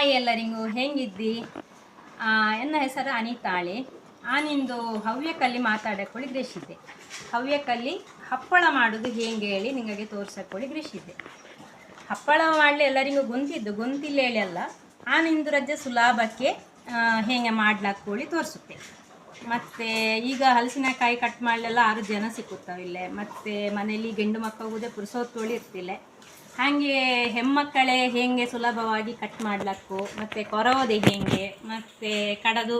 Hi ಎಲ್ಲರಿಗೂ ಹೆಂಗಿದ್ದಿ? ನನ್ನ ಹೆಸರು ಅನಿತಾಳಿ. ನಾನಿಂದು ಹವ್ಯಕಲ್ಲಿ ಮಾತಾಡಕೊಳ್ಳಿ ಗ್ರಹಿಸಿದ್ದೆ. ಹವ್ಯಕಲ್ಲಿ ಹಪ್ಪಳ ಮಾಡೋದು ಹೇಗೆ ಹೇಳಿ ನಿಮಗೆ ತೋರಿಸಕೊಳ್ಳಿ ಗ್ರಹಿಸಿದ್ದೆ. ಹಪ್ಪಳ ಮಾಡಲಿ ಎಲ್ಲರಿಗೂ ಗೊಂತಿಲ್ಲ ಹೇಳಿ ಅಲ್ಲ, ನಾನಿಂದು ರಜೆ ಸುಲಭಕ್ಕೆ ಹೇಗೆ ಮಾಡ್ಲಾಕೊಳ್ಳಿ ತೋರಿಸುತ್ತೆ. ಮತ್ತು ಈಗ ಹಲಸಿನಕಾಯಿ ಕಟ್ ಮಾಡಲೆಲ್ಲ 6 ಜನ ಸಿಕ್ಕುತ್ತಾವಿಲ್ಲ. ಮತ್ತು ಮನೆಯಲ್ಲಿ ಗಂಡು ಮಕ್ಕಳಿಗೆ ಪುರುಸೋತ್ತೋಳಿ ಇರ್ತಿಲ್ಲ. ಹಾಗೆ ಹೆಮ್ಮಕ್ಕಳೇ ಹೇಗೆ ಸುಲಭವಾಗಿ ಕಟ್ ಮಾಡ್ಲಕ್ಕು, ಮತ್ತು ಕೊರವದೆ ಹೇಗೆ, ಮತ್ತು ಕಡದು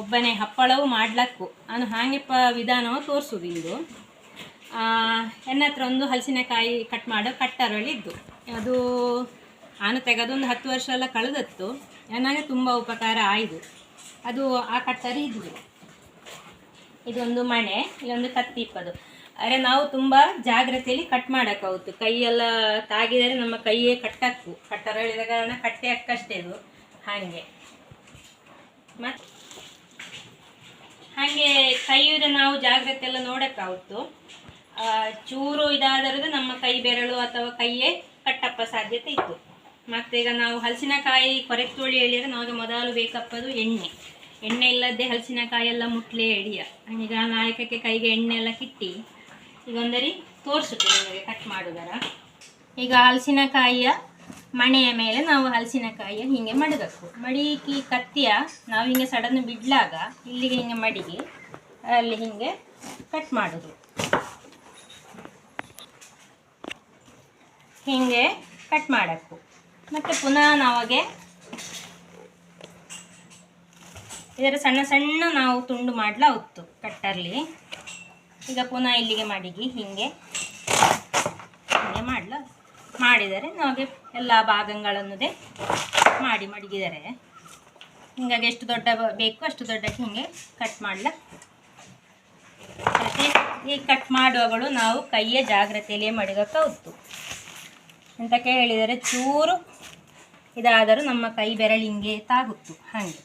ಒಬ್ಬನೇ ಹಪ್ಪಳವು ಮಾಡ್ಲಕ್ಕು ನಾನು ಹಾಗೆ ವಿಧಾನವು ತೋರಿಸೋದು ಇಂದು. ನನ್ನ ಹತ್ರ ಒಂದು ಹಲಸಿನಕಾಯಿ ಕಟ್ ಮಾಡೋ ಕಟ್ಟರಳಿದ್ದು, ಅದು ನಾನು ತೆಗೆದು ಒಂದು 10 ವರ್ಷ ಎಲ್ಲ ಕಳೆದತ್ತು. ನನಗೆ ತುಂಬ ಉಪಕಾರ ಆಯಿತು. ಅದು ಆ ಕಟ್ಟರಿ ಇದೊಂದು ಮಣೆ, ಇದೊಂದು ಕತ್ತಿ ಇಪ್ಪದು. ಆದರೆ ನಾವು ತುಂಬ ಜಾಗ್ರತೆಯಲ್ಲಿ ಕಟ್ ಮಾಡೋಕ್ಕಾಗುತ್ತೆ. ಕೈಯೆಲ್ಲ ತಾಗಿದರೆ ನಮ್ಮ ಕೈಯೇ ಕಟ್ಟಕ್ಕು, ಕಟ್ಟರ ಹೇಳಿದ ಕಾರಣ ಕಟ್ಟೆ ಅಕ್ಕಷ್ಟೇ ಇದು. ಹಾಗೆ ಮತ್ತು ಹಾಗೆ ಕೈಯುದ ನಾವು ಜಾಗ್ರತೆ ಎಲ್ಲ ನೋಡೋಕ್ಕಾಗುತ್ತು. ಚೂರು ಇದಾದರೂ ನಮ್ಮ ಕೈ ಬೆರಳು ಅಥವಾ ಕೈಯೇ ಕಟ್ಟಪ್ಪ ಸಾಧ್ಯತೆ ಇತ್ತು. ಮತ್ತು ಈಗ ನಾವು ಹಲಸಿನಕಾಯಿ ಕೊರೆತೋಳಿ ಹೇಳಿದರೆ ನಮಗೆ ಮೊದಲು ಬೇಕಪ್ಪದು ಎಣ್ಣೆ ಇಲ್ಲದೆ ಹಲಸಿನಕಾಯಿ ಎಲ್ಲ ಮುಟ್ಲೇ ಎಡಿಯ. ಈಗ ನಾಯಕಕ್ಕೆ ಕೈಗೆ ಎಣ್ಣೆ ಎಲ್ಲ ಕಿಟ್ಟಿ ಈಗ ಒಂದರಿ ತೋರಿಸುತ್ತೆ ನಿಮಗೆ ಕಟ್ ಮಾಡೋದರ. ಈಗ ಹಲಸಿನಕಾಯಿಯ ಮಣೆಯ ಮೇಲೆ ನಾವು ಹಲಸಿನಕಾಯಿಯ ಹೀಗೆ ಮಡಗಬೇಕು. ಮಡಿಕಿ ಕತ್ತಿಯ ನಾವು ಹಿಂಗೆ ಸಡನ್ ಬಿಡ್ಲಾಗ ಇಲ್ಲಿಗೆ ಹಿಂಗೆ ಮಡಿಗೆ ಅಲ್ಲಿ ಹೀಗೆ ಕಟ್ ಮಾಡೋದು. ಹೀಗೆ ಕಟ್ ಮಾಡಬೇಕು. ಮತ್ತು ಪುನಃ ನಾವಾಗೆ ಇದರ ಸಣ್ಣ ಸಣ್ಣ ನಾವು ತುಂಡು ಮಾಡ್ಲಾಗುತ್ತು ಕಟ್ಟರ್ಲಿ. ಈಗ ಪುನಃ ಇಲ್ಲಿಗೆ ಮಡಿಗಿ ಹೀಗೆ ಮಾಡಿದರೆ ನಮಗೆ ಎಲ್ಲ ಭಾಗಗಳನ್ನುದೇ ಮಾಡಿ ಮಡಗಿದರೆ ಹೀಗಾಗಿ ಎಷ್ಟು ದೊಡ್ಡ ಬೇಕು ಅಷ್ಟು ದೊಡ್ಡಕ್ಕೆ ಹೀಗೆ ಕಟ್ ಮಾಡಲ. ಮತ್ತು ಈ ಕಟ್ ಮಾಡುವಗಳು ನಾವು ಕೈಯ ಜಾಗ್ರತೆಯಲ್ಲೇ ಮಡಗಕ್ಕಾಗುತ್ತು. ಎಂತಕ್ಕೆ ಹೇಳಿದರೆ ಚೂರು ಇದಾದರೂ ನಮ್ಮ ಕೈ ಬೆರಳಿಂಗೆ ತಾಗುತ್ತು. ಹಾಗೆ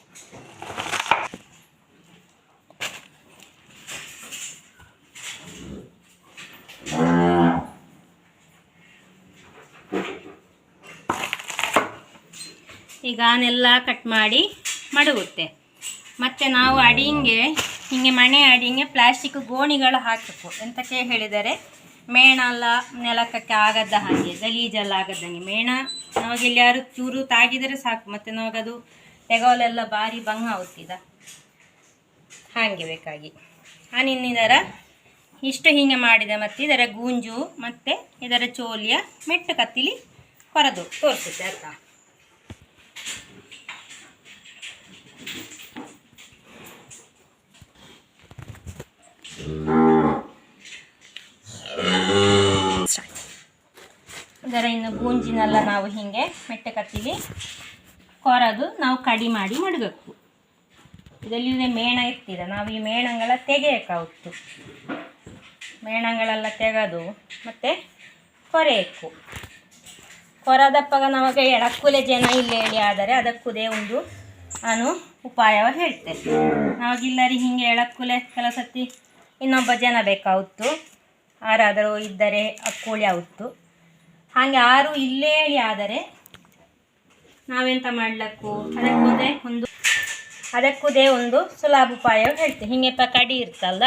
ಈಗ ನಾನೆಲ್ಲ ಕಟ್ ಮಾಡಿ ಮಡಗುತ್ತೆ. ಮತ್ತು ನಾವು ಅಡಿಂಗೆ ಹೀಗೆ ಮಣೆ ಅಡಿಂಗೆ ಪ್ಲಾಸ್ಟಿಕ್ ಗೋಣಿಗಳು ಹಾಕಬೇಕು. ಎಂತಕ್ಕೆ ಹೇಳಿದರೆ ಮೇಣ ಎಲ್ಲ ನೆಲಕ್ಕೆ ಆಗದ ಹಾಗೆ, ಗಲೀಜೆಲ್ಲ ಆಗದಂಗೆ. ಮೇಣ ನಮಗೆಲ್ಲಿ ಯಾರು ಚೂರು ತಾಗಿದರೆ ಸಾಕು, ಮತ್ತು ನಮಗದು ತೆಗೋಲೆಲ್ಲ ಭಾರಿ ಭಂಗ ಆಗುತ್ತಿದ ಹಾಗೆ ಬೇಕಾಗಿ ನಾನಿನ್ನಿದರ ಇಷ್ಟು ಹೀಗೆ ಮಾಡಿದೆ. ಮತ್ತು ಇದರ ಗೂಂಜು ಮತ್ತು ಇದರ ಚೋಲಿಯ ಮೆಟ್ಟು ಕತ್ತಿಲಿ ಕೊರೆದು ತೋರಿಸುತ್ತೆ ಅರ್ಥ. ಇದರ ಇನ್ನು ಗೂಂಜಿನೆಲ್ಲ ನಾವು ಹೀಗೆ ಮೆಟ್ಟೆ ಕತ್ತಿಲಿ ಕೊರೆದು ನಾವು ಕಡಿ ಮಾಡಿ ಮಡಗಬೇಕು. ಇದರಲ್ಲಿ ಮೇಣ ಇರ್ತಿದೆ, ನಾವು ಈ ಮೇಣಗಳ ತೆಗೆಯೋಕ್ಕಾಗುತ್ತು. ಮೇಣಗಳೆಲ್ಲ ತೆಗೆದು ಮತ್ತು ಕೊರೆಯಬೇಕು. ಕೊರೆದಪ್ಪಾಗ ನಮಗೆ ಎಳಕ್ಕುಲೆ ಜನ ಇಲ್ಲ ಹೇಳಿ ಆದರೆ ಅದಕ್ಕೂದೇ ಒಂದು ನಾನು ಉಪಾಯವ ಹೇಳ್ತೇನೆ. ನಾವಾಗಿಲ್ಲರಿ ಹೀಗೆ ಎಳಕ್ಕುಲೆ ಕೆಲಸತ್ತಿ ಇನ್ನೊಬ್ಬ ಜನ ಬೇಕಾಗುತ್ತು, ಯಾರಾದರೂ ಇದ್ದರೆ ಅಕ್ಕೂಳಿ ಆಗುತ್ತು. ಹಾಗೆ ಯಾರು ಇಲ್ಲೇ ಹೇಳಿ ಆದರೆ ನಾವೆಂತ ಮಾಡಲಕ್ಕು, ಅದಕ್ಕೂದೇ ಒಂದು ಸುಲಭ ಉಪಾಯ ಹೇಳ್ತೇವೆ. ಹೀಗೆ ಕಡಿ ಇರ್ತಲ್ಲ,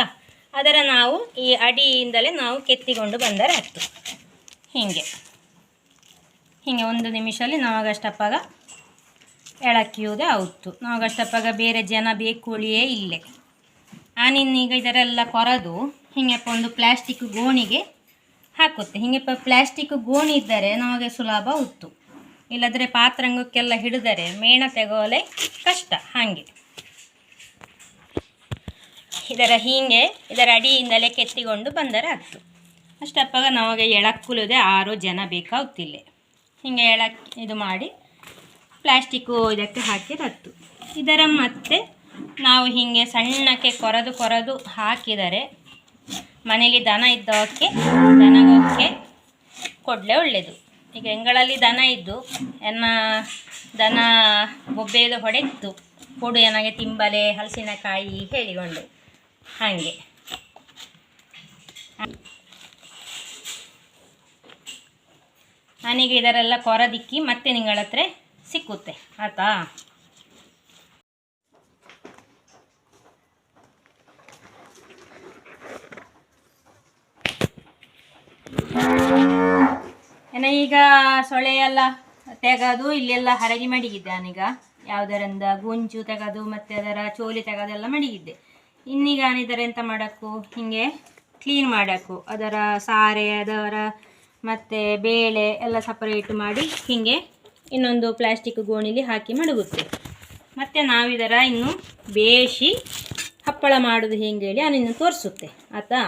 ಅದರ ನಾವು ಈ ಅಡಿಯಿಂದಲೇ ನಾವು ಕೆತ್ತಿಕೊಂಡು ಬಂದರೆ ಆಯಿತು. ಹೀಗೆ 1 ನಿಮಿಷದಲ್ಲಿ ನಾವಾಗಷ್ಟಪ್ಪಾಗ ಎಳಕಿಯುವುದೇ ಆಗುತ್ತು. ನಾವಾಗಷ್ಟಪ್ಪಾಗ ಬೇರೆ ಜನ ಬೇಕುಳಿಯೇ ಇಲ್ಲೇ. ನಾನಿನ್ನೀಗ ಇದರೆಲ್ಲ ಕೊರೆದು ಹಿಂಗೆಪ್ಪ ಒಂದು ಪ್ಲಾಸ್ಟಿಕ್ ಗೋಣಿಗೆ ಹಾಕುತ್ತೆ. ಹಿಂಗೆಪ್ಪ ಪ್ಲಾಸ್ಟಿಕ್ ಗೋಣಿ ಇದ್ದರೆ ನಮಗೆ ಸುಲಭ ಉತ್ತು, ಇಲ್ಲದ್ರೆ ಪಾತ್ರಂಗಕ್ಕೆಲ್ಲ ಹಿಡಿದರೆ ಮೇಣ ತೆಗೋಲೆ ಕಷ್ಟ. ಹಾಗೆ ಇದರ ಅಡಿಯಿಂದಲೇ ಕೆತ್ತಿಕೊಂಡು ಬಂದರೆ ಆಗ್ತು. ಅಷ್ಟಪ್ಪಾಗ ನಮಗೆ ಎಳಕ್ಕುಲದೆ 6 ಜನ ಬೇಕಾಗುತ್ತಿಲ್ಲ. ಹೀಗೆ ಇದು ಮಾಡಿ ಪ್ಲಾಸ್ಟಿಕ್ಕು ಇದಕ್ಕೆ ಹಾಕಿರತ್ತು. ಇದರ ಮತ್ತೆ ನಾವು ಹೀಗೆ ಸಣ್ಣಕ್ಕೆ ಕೊರೆದು ಹಾಕಿದರೆ ಮನೇಲಿ ದನ ಇದ್ದವಕ್ಕೆ ದನಗೋಕ್ಕೆ ಕೊಡಲೇ ಒಳ್ಳೆಯದು. ಈಗ ಎಂಗಳಲ್ಲಿ ದನ ಇದ್ದು ದನ ಬೊಬ್ಬೆದು ಹೊಡೆತ್ತು ಕೊಡು ನನಗೆ ತಿಂಬಲೆ ಹಲಸಿನಕಾಯಿ ಹೇಳಿಕೊಂಡು ಹಾಗೆ. ನಾನೀಗ ಇದರೆಲ್ಲ ಕೊರದಿಕ್ಕಿ ಮತ್ತೆ ನಿಗಳ ಹತ್ರ ಸಿಕ್ಕುತ್ತೆ ಆಯ್ತಾ. ಏನ ಈಗ ಸೊಳ್ಳೆ ಎಲ್ಲ ತೆಗೆದು ಇಲ್ಲೆಲ್ಲ ಹರಗಿ ಮಡಗಿದ್ದೆ ನಾನೀಗ. ಯಾವುದರಿಂದ ಗುಂಜು ತೆಗೆದು ಮತ್ತು ಅದರ ಚೋಲಿ ತೆಗೆದೆಲ್ಲ ಮಡಗಿದ್ದೆ. ಇನ್ನೀಗ ನಾನಿದರ ಎಂತ ಮಾಡೋಕ್ಕೂ ಹೀಗೆ ಕ್ಲೀನ್ ಮಾಡೋಕ್ಕೂ ಅದರ ಸಾರೆ ಅದರ ಮತ್ತು ಬೇಳೆ ಎಲ್ಲ ಸಪರೇಟ್ ಮಾಡಿ ಹೀಗೆ ಇನ್ನೊಂದು ಪ್ಲಾಸ್ಟಿಕ್ ಗೋಣಿಲಿ ಹಾಕಿ ಮಡಗುತ್ತೆ. ಮತ್ತು ನಾವಿದರ ಇನ್ನು ಬೇಯಿಸಿ ಹಪ್ಪಳ ಮಾಡೋದು ಹೇಗೆ ಹೇಳಿ ನಾನಿನ್ನು ತೋರಿಸುತ್ತೆ ಆಯಿತಾ.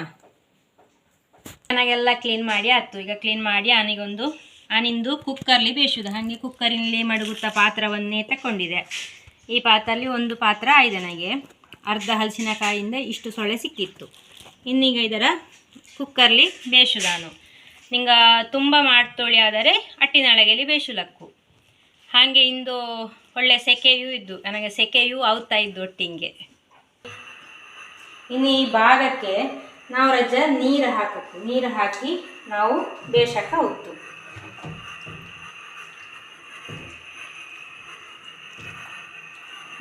ಚೆನ್ನಾಗೆಲ್ಲ ಕ್ಲೀನ್ ಮಾಡಿ ಆಯ್ತು. ಈಗ ಕ್ಲೀನ್ ಮಾಡಿ ಆನಿಂದು ಕುಕ್ಕರ್ಲಿ ಬೇಯಿಸೋದು. ಹಾಗೆ ಕುಕ್ಕರಿನಲ್ಲಿ ಮಡಗುತ್ತಾ ಪಾತ್ರವನ್ನೇ ತಗೊಂಡಿದೆ. ಈ ಪಾತ್ರಲ್ಲಿ ಒಂದು ಪಾತ್ರ ಆಯಿದೆ ನನಗೆ. ಅರ್ಧ ಹಲಸಿನಕಾಯಿಂದ ಇಷ್ಟು ಸೊಳ್ಳೆ ಸಿಕ್ಕಿತ್ತು. ಇನ್ನೀಗ ಇದರ ಕುಕ್ಕರ್ಲಿ ಬೇಯಿಸೋದು ನಾನು. ನಿಂಗೆ ತುಂಬ ಮಾಡ್ತೋಳಿ ಆದರೆ ಅಟ್ಟಿನಳಗೆಲಿ ಬೇಯಿಸಲಕ್ಕು. ಹಾಗೆ ಇಂದು ಒಳ್ಳೆ ಸೆಕೆಯೂ ಇದ್ದು ನನಗೆ ಸೆಕೆಯೂ ಆಗ್ತಾ ಇದ್ದು ಒಟ್ಟಿಗೆ. ಇನ್ನು ಈ ಭಾಗಕ್ಕೆ ನಾವು ನೀರು ಹಾಕಬೇಕು. ನೀರು ಹಾಕಿ ನಾವು ಬೇಯಿಸಕ್ಕೆ ಹೋಗ್ತು.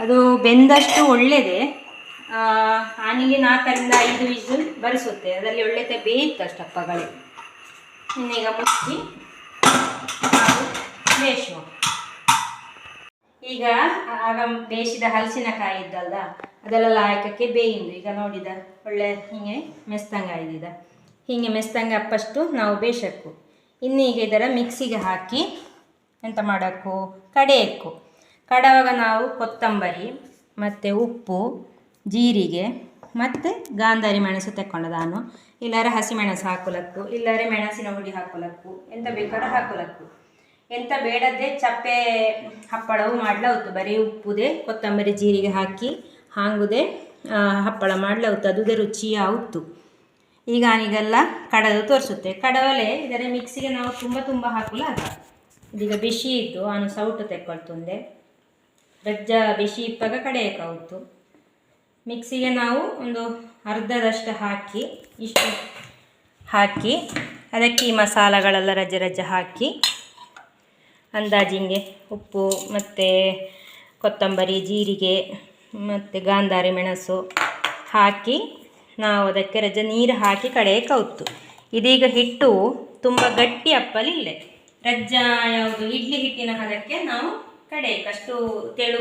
ಅದು ಬೆಂದಷ್ಟು ಒಳ್ಳೆಯದೇ. ಆನಿಗೆ 4ರಿಂದ 5 ವಿಸಿಲ್ ಬರಿಸುತ್ತೆ. ಅದರಲ್ಲಿ ಒಳ್ಳೆತೆ ಬೇಯಿತ್ತು ಅಷ್ಟಪ್ಪಗಳೇ. ಇನ್ನೀಗ ಮುಚ್ಚಿ ನಾವು ಬೇಯಿಸುವ. ಈಗ ಆಗ ಬೇಯಿಸಿದ ಹಲಸಿನಕಾಯಿ ಇದ್ದಲ್ಲ ಅದೆಲ್ಲ ಲಾಯಕಕ್ಕೆ ಬೇಯಿಂದು. ಈಗ ನೋಡಿದ ಒಳ್ಳೆ ಹೀಗೆ ಮೆಸ್ತಂಗ ಆಯ್ದಿದ. ಹೀಗೆ ಮೆಸ್ತಂಗ ಅಪ್ಪಷ್ಟು ನಾವು ಬೇಯಿಸಕ್ಕು. ಇನ್ನೀಗ ಇದರ ಮಿಕ್ಸಿಗೆ ಹಾಕಿ ಎಂತ ಮಾಡೋಕ್ಕೂ ಕಡೆಯಕ್ಕು. ಕಡವಾಗ ನಾವು ಕೊತ್ತಂಬರಿ ಮತ್ತು ಉಪ್ಪು ಜೀರಿಗೆ ಮತ್ತು ಗಾಂಧಾರಿ ಮೆಣಸು ತೆಕ್ಕೊಂಡು ನಾನು. ಇಲ್ಲಾರೆ ಹಸಿಮೆಣಸು ಹಾಕೊಲಕ್ಕು, ಇಲ್ಲಾರೆ ಮೆಣಸಿನ ಹುಡಿ ಹಾಕೊಲಕ್ಕು, ಎಂತ ಬೇಕಾದ್ರೆ ಹಾಕೊಲಕ್ಕು. ಎಂತ ಬೇಡದ್ದೇ ಚಪ್ಪೆ ಹಪ್ಪಳವು ಮಾಡ್ಲೌತು. ಬರೀ ಉಪ್ಪುದೇ ಕೊತ್ತಂಬರಿ ಜೀರಿಗೆ ಹಾಕಿ ಹಾಂಗುದೇ ಹಪ್ಪಳ ಮಾಡ್ಲೌತು. ಅದುದೇ ರುಚಿ ಆವುತ್ತು. ಈಗ ನಾನೀಗೆಲ್ಲ ಕಡದು ತೋರಿಸುತ್ತೆ. ಕಡವಲೆ ಇದರ ಮಿಕ್ಸಿಗೆ ನಾವು ತುಂಬ ಹಾಕಲು ಆಗ. ಇದೀಗ ಬಿಸಿ ಇದ್ದು ನಾನು ಸೌಟು ತೆಕ್ಕೊಳ್ತುಂದೆ. ರಜ್ಜ ಬಿಸಿ ಇಪ್ಪಾಗ ಕಡೆಯಕ್ಕಾಗುತ್ತು. ಮಿಕ್ಸಿಗೆ ನಾವು ಒಂದು ಅರ್ಧದಷ್ಟು ಹಾಕಿ ಇಷ್ಟು ಹಾಕಿ ಅದಕ್ಕೆ ಈ ಮಸಾಲೆಗಳೆಲ್ಲ ರಜ್ಜ ಹಾಕಿ ಅಂದಾಜಿಂಗೆ ಉಪ್ಪು ಮತ್ತು ಕೊತ್ತಂಬರಿ ಜೀರಿಗೆ ಮತ್ತು ಗಾಂಧಾರಿ ಮೆಣಸು ಹಾಕಿ ನಾವು ಅದಕ್ಕೆ ನೀರು ಹಾಕಿ ಕಡೆಯಕ್ಕೆ ಕೌತು. ಇದೀಗ ಹಿಟ್ಟು ತುಂಬ ಗಟ್ಟಿ ಅಪ್ಪಲಿಲ್ಲ. ರಜ್ಜ ಯಾವುದು ಇಡ್ಲಿ ಹಿಟ್ಟಿನ ಹದಕ್ಕೆ ನಾವು ಕಡೆಯಕ್ಕೆ ಅಷ್ಟು ತೆಳು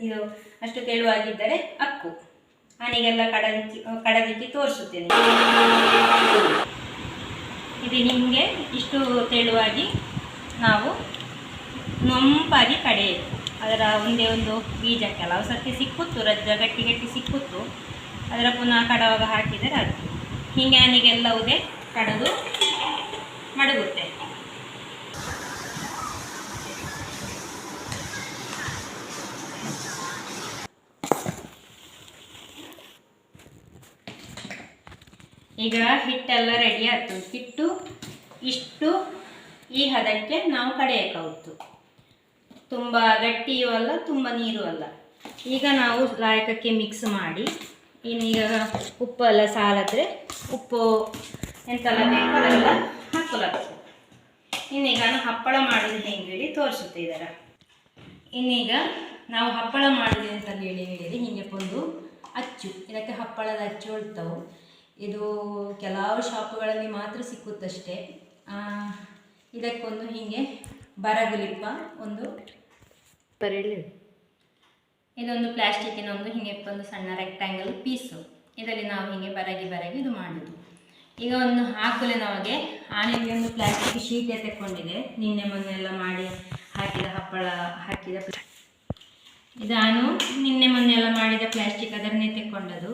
ಇದು ಅಷ್ಟು ತೆಳುವಾಗಿದ್ದರೆ ಅಕ್ಕು. ನಾನೀಗೆಲ್ಲ ಕಡದಿಕ್ಕಿ ತೋರಿಸುತ್ತೇನೆ. ಇದು ಹಿಂಗೆ ಇಷ್ಟು ತೆಳುವಾಗಿ ನಾವು ನೊಂಪಾಗಿ ಕಡೆಯಬೇಕು. ಅದರ ಒಂದೇ ಒಂದು ಬೀಜ ಕೆಲವು ಸರ್ತಿ ಸಿಕ್ಕುತ್ತು, ರಜ್ಜ ಗಟ್ಟಿ ಸಿಕ್ಕುತ್ತು. ಅದರ ಪುನಃ ಕಡವಾಗ ಹಾಕಿದರೆ ಅದು ಹೀಗೆ ನಾನೀಗೆಲ್ಲವುದೇ ಕಡದು ಮಡಗುತ್ತೆ. ಈಗ ಹಿಟ್ಟೆಲ್ಲ ರೆಡಿ ಆಯ್ತು. ಹಿಟ್ಟು ಇಷ್ಟು ಈ ಹದಕ್ಕೆ ನಾವು ಕಡೆಯಕ್ಕಾಗುತ್ತು. ತುಂಬ ಗಟ್ಟಿಯೂ ಅಲ್ಲ, ತುಂಬ ನೀರು ಅಲ್ಲ. ಈಗ ನಾವು ಲಾಯಕಕ್ಕೆ ಮಿಕ್ಸ್ ಮಾಡಿ ಇನ್ನೀಗ ಉಪ್ಪು ಎಲ್ಲ ಸಾಲದ್ರೆ ಉಪ್ಪು ಎಂತೆಲ್ಲ ಬೇಕು ಅದೆಲ್ಲ ಹಾಕಲಾಗ್ತದೆ. ಇನ್ನೀಗ ನಾನು ಹಪ್ಪಳ ಮಾಡೋದು ಹೆಂಗೆ ಹೇಳಿ ತೋರಿಸುತ್ತೆ ಇದರ. ಇನ್ನೀಗ ನಾವು ಹಪ್ಪಳ ಮಾಡೋದು ಅಂತ ಹೇಳಿ ಹೀಗೆ ಒಂದು ಅಚ್ಚು, ಇದಕ್ಕೆ ಹಪ್ಪಳದ ಅಚ್ಚು ಹೇಳ್ತಾವೆ. ಇದು ಕೆಲವು ಶಾಪುಗಳಲ್ಲಿ ಮಾತ್ರ ಸಿಕ್ಕುತ್ತಷ್ಟೇ. ಇದಕ್ಕೊಂದು ಹೀಗೆ ಬರಗುಲಿಪ್ಪ ಒಂದು ಇದೊಂದು ಪ್ಲಾಸ್ಟಿಕ್ಕಿನ ಒಂದು ಹೀಗೆ ಒಂದು ಸಣ್ಣ ರೆಕ್ಟ್ಯಾಂಗಲ್ ಪೀಸು. ಇದರಲ್ಲಿ ನಾವು ಹೀಗೆ ಬರಗಿ ಇದು ಮಾಡೋದು. ಈಗ ಒಂದು ಹಾಕಲೆ ನಮಗೆ ಆನೆಗೆ ಒಂದು ಪ್ಲಾಸ್ಟಿಕ್ ಶೀಟೇ ತೆಕ್ಕೊಂಡಿದೆ. ನಿನ್ನೆ ಮೊನ್ನೆ ಎಲ್ಲ ಮಾಡಿ ಹಾಕಿದ ಹಪ್ಪಳ ಹಾಕಿದ ಇದು ನಾನು ನಿನ್ನೆ ಮೊನ್ನೆ ಎಲ್ಲ ಮಾಡಿದ ಪ್ಲಾಸ್ಟಿಕ್ ಅದನ್ನೇ ತೆಕ್ಕೊಂಡದು.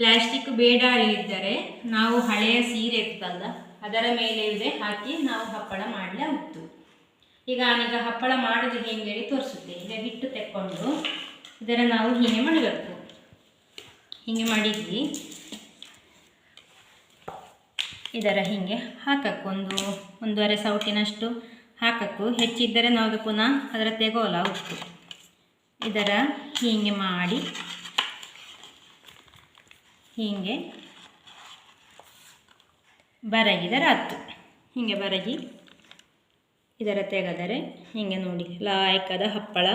ಪ್ಲಾಸ್ಟಿಕ್ ಬೇಡ ಇದ್ದರೆ ನಾವು ಹಳೆಯ ಸೀರೆ ಇರ್ತಲ್ಲ ಅದರ ಮೇಲೆ ಇದೆ ಹಾಕಿ ನಾವು ಹಪ್ಪಳ ಮಾಡಲೇ ಉತ್ತು. ಈಗ ನಾನೀಗ ಹಪ್ಪಳ ಮಾಡೋದು ಹೇಗೆ ಹೇಳಿ ತೋರಿಸುತ್ತೆ. ಈಗ ಹಿಟ್ಟು ತೆಕ್ಕೊಂಡು ಇದರ ನಾವು ಹೀಗೆ ಮಾಡಬೇಕು. ಹೀಗೆ ಮಾಡಿದ್ವಿ ಇದರ ಹೀಗೆ ಹಾಕಕ್ಕು ಒಂದೂವರೆ ಸೌಟಿನಷ್ಟು ಹಾಕಕ್ಕು. ಹೆಚ್ಚಿದ್ದರೆ ನಾವು ಪುನಃ ಅದರ ತೆಗೋಲ್ಲ ಉಪ್ಪು. ಇದರ ಹೀಗೆ ಮಾಡಿ ಹೀಗೆ ಬರಗಿದರೆ ಆಯ್ತು. ಹೀಗೆ ಬರಗಿ ಇದರ ತೆಗೆದರೆ ಹೀಗೆ ನೋಡಿ ಲಾಯಕದ ಹಪ್ಪಳ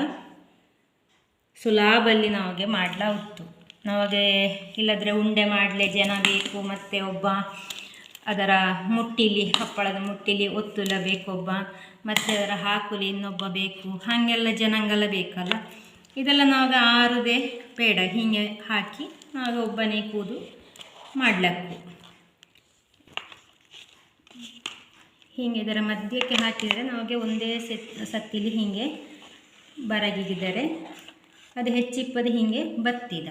ಸುಲಭಲ್ಲಿ ನಮಗೆ ಮಾಡಲಾಗುತ್ತು. ನಮಗೆ ಇಲ್ಲದ್ರೆ ಉಂಡೆ ಮಾಡಲೇ ಜನ ಬೇಕು, ಮತ್ತು ಒಬ್ಬ ಅದರ ಮುಟ್ಟಿಲಿ ಹಪ್ಪಳದ ಮುಟ್ಟಿಲಿ ಒತ್ತುಲ ಬೇಕೊಬ್ಬ, ಮತ್ತು ಅದರ ಹಾಕುಲಿ ಇನ್ನೊಬ್ಬ ಬೇಕು, ಹಾಗೆಲ್ಲ ಜನಾಂಗೆಲ್ಲ ಬೇಕಲ್ಲ. ಇದೆಲ್ಲ ನಾವು ಆರುದೇ ಬೇಡ, ಹೀಗೆ ಹಾಕಿ ನಾವು ಒಬ್ಬನೇ ಕೂದು ಮಾಡಲಕ್ಕು. ಹೀಗೆ ಇದರ ಮಧ್ಯಕ್ಕೆ ಹಾಕಿದರೆ ನಮಗೆ ಒಂದೇ ಸತ್ತಿಲಿ ಹೀಗೆ ಬರಗಿದರೆ ಅದು ಹೆಚ್ಚಿಪ್ಪದು ಹೀಗೆ ಬತ್ತಿದ.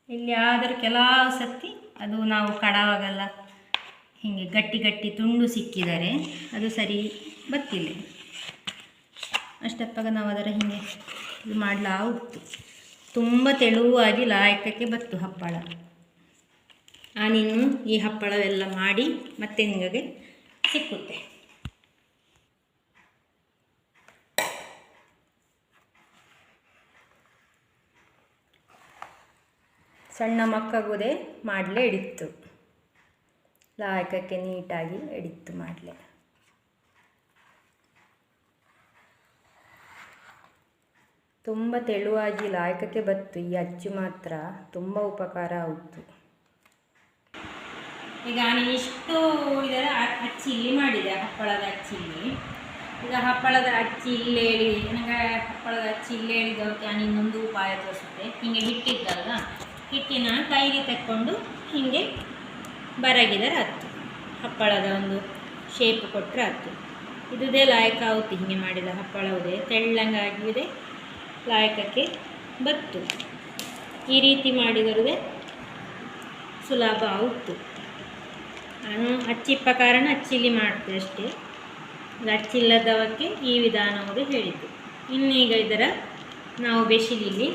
ಇಲ್ಲಿ ಆದರೂ ಕೆಲವು ಸತಿ ಅದು ನಾವು ಕಡವಾಗೆಲ್ಲ ಹೀಗೆ ಗಟ್ಟಿ ಗಟ್ಟಿ ತುಂಡು ಸಿಕ್ಕಿದರೆ ಅದು ಸರಿ ಬತ್ತಿಲ್ಲ. ಅಷ್ಟಪ್ಪಾಗ ನಾವು ಅದರ ಹೀಗೆ ಇದು ಮಾಡಲಾಗುತ್ತು. ತುಂಬ ತೆಳುವಾಗಿ ಲಾಯಕಕ್ಕೆ ಬತ್ತು ಹಪ್ಪಳ. ನಾನಿನ್ನು ಈ ಹಪ್ಪಳವೆಲ್ಲ ಮಾಡಿ ಮತ್ತೆ ನಿಮಗೆ ಸಿಕ್ಕುತ್ತೆ. ಸಣ್ಣ ಮಕ್ಕಗುದೇ ಮಾಡಲೇ ಹಿಡಿತ್ತು, ಲಾಯಕಕ್ಕೆ ನೀಟಾಗಿ ಹಿಡಿತ್ತು ಮಾಡಲೇ. ತುಂಬ ತೆಳುವಾಗಿ ಲಾಯಕಕ್ಕೆ ಬತ್ತು. ಈ ಅಚ್ಚು ಮಾತ್ರ ತುಂಬ ಉಪಕಾರ ಆಯಿತು. ಈಗ ನಾನು ಇಷ್ಟು ಇದರ ಅಚ್ಚಿಲ್ಲಿ ಮಾಡಿದೆ, ಹಪ್ಪಳದ ಅಚ್ಚಿಲ್ಲಿ. ಈಗ ಹಪ್ಪಳದ ಅಚ್ಚಿ ಇಲ್ಲೇ ಹೇಳಿ ನನಗೆ ಹಪ್ಪಳದ ಅಚ್ಚಿ ಇಲ್ಲೇ ಹೇಳಿದವಕ್ಕೆ ನಾನು ಇನ್ನೊಂದು ಉಪಾಯ ತೋರಿಸುತ್ತೆ. ಹೀಗೆ ಹಿಟ್ಟಿದ್ದಲ್ಲ, ಹಿಟ್ಟಿನ ಕೈಗೆ ತಕ್ಕೊಂಡು ಹೀಗೆ ಬರಗಿದರೆ ಹತ್ತು ಹಪ್ಪಳದ ಒಂದು ಶೇಪ್ ಕೊಟ್ಟರೆ ಹತ್ತು. ಇದುದೇ ಲಾಯಕ ಆಗುತ್ತೆ. ಹೀಗೆ ಮಾಡಿದ ಹಪ್ಪಳವುದೇ ತೆಳ್ಳಂಗಾಗಿದೆ, ಲಾಯಕಕ್ಕೆ ಬತ್ತು. ಈ ರೀತಿ ಮಾಡಿದರದೇ ಸುಲಭ ಆಗುತ್ತೆ. ನಾನು ಅಚ್ಚಿಪ್ಪ ಕಾರಣ ಅಚ್ಚಿಲ್ಲಿ ಮಾಡ್ತೆ ಅಷ್ಟೇ. ಅಚ್ಚಿಲ್ಲದವಕ್ಕೆ ಈ ವಿಧಾನವುದು ಹೇಳಿದ್ದು. ಇನ್ನೀಗ ಇದರ ನಾವು ಬೆಸಿಲಿಲ್ಲಿ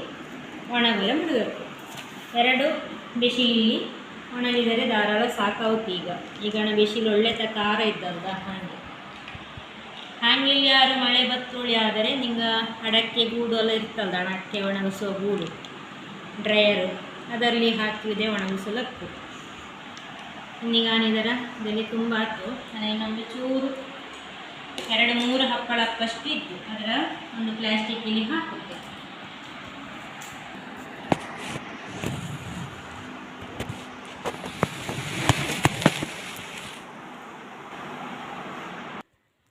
ಒಣಗಲ ಬಿಡಬೇಕು. 2 ಬೆಸಿಲಿಲ್ಲಿ ಒಣಗಿದರೆ ಧಾರಾಳ ಸಾಕಾಗುತ್ತೆ. ಈಗ ಬೆಸಿಲು ಒಳ್ಳೆ ಖಾರ ಇದ್ದಲ್ದ, ಹಾಗೆ ಇಲ್ಲಿ ಯಾರು ಮಳೆ ಬತ್ತುಳಿ ಆದರೆ ನಿಂಗೆ ಅಡಕ್ಕೆ ಗೂಡು ಎಲ್ಲ ಇರ್ತಲ್ದ, ಅಡಕ್ಕೆ ಒಣಗಿಸುವ ಗೂಡು ಡ್ರೈಯರು, ಅದರಲ್ಲಿ ಹಾಕಿದೆ ಒಣಗಿಸಲಕ್ಕು. ಇನ್ನೀಗ ಇದರ ಬೆಲೆ ತುಂಬ ಆಯ್ತು. ಇನ್ನೊಂದು ಚೂರು 2-3 ಹಪ್ಪಳ ಅಪ್ಪಷ್ಟು ಇತ್ತು, ಅದರ ಒಂದು ಪ್ಲಾಸ್ಟಿಕ್ಕಲ್ಲಿ ಹಾಕುತ್ತೆ.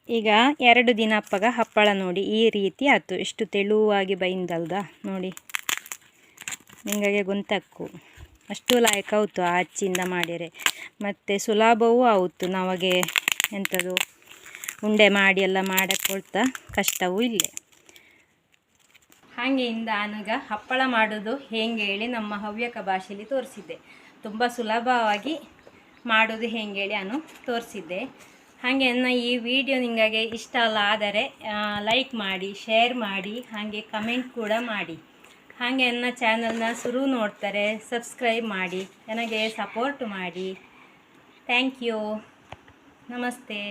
ಈಗ 2 ದಿನ ಅಪ್ಪಗ ಹಪ್ಪಳ ನೋಡಿ ಈ ರೀತಿ ಆಯ್ತು. ಎಷ್ಟು ತೆಳುವಾಗಿ ಬೈಂದಲ್ದ ನೋಡಿ, ನಿಮಗೆ ಗೊತ್ತಾಕ್ಕು. ಅಷ್ಟು ಲಾಯಕ ಆಯಿತು ಆ ಅಚ್ಚಿಂದ ಮಾಡಿದರೆ. ಮತ್ತು ಸುಲಭವೂ ಆಯಿತು, ನಮಗೆ ಎಂಥದ್ದು ಉಂಡೆ ಮಾಡಿ ಎಲ್ಲ ಮಾಡಕ್ಕೆ ಕಷ್ಟವೂ ಇಲ್ಲೇ. ಹಾಗೆಯಿಂದ ನಾನೀಗ ಹಪ್ಪಳ ಮಾಡೋದು ಹೇಗೆ ಹೇಳಿ ನಮ್ಮ ಹವ್ಯಕ ಭಾಷೆಯಲ್ಲಿ ತೋರಿಸಿದ್ದೆ. ತುಂಬ ಸುಲಭವಾಗಿ ಮಾಡೋದು ಹೇಗೆ ಹೇಳಿ ನಾನು ತೋರಿಸಿದ್ದೆ. ಹಾಗೆ ಈ ವಿಡಿಯೋ ನಿಮಗೆ ಇಷ್ಟ ಆದರೆ ಲೈಕ್ ಮಾಡಿ, ಶೇರ್ ಮಾಡಿ, ಹಾಗೆ ಕಮೆಂಟ್ ಕೂಡ ಮಾಡಿ. ಹಾಗೆ ನನ್ನ ಚಾನಲ್ನ ಶುರು ನೋಡ್ತಾರೆ ಸಬ್ಸ್ಕ್ರೈಬ್ ಮಾಡಿ, ನನಗೆ ಸಪೋರ್ಟ್ ಮಾಡಿ. Thank you. ನಮಸ್ತೆ.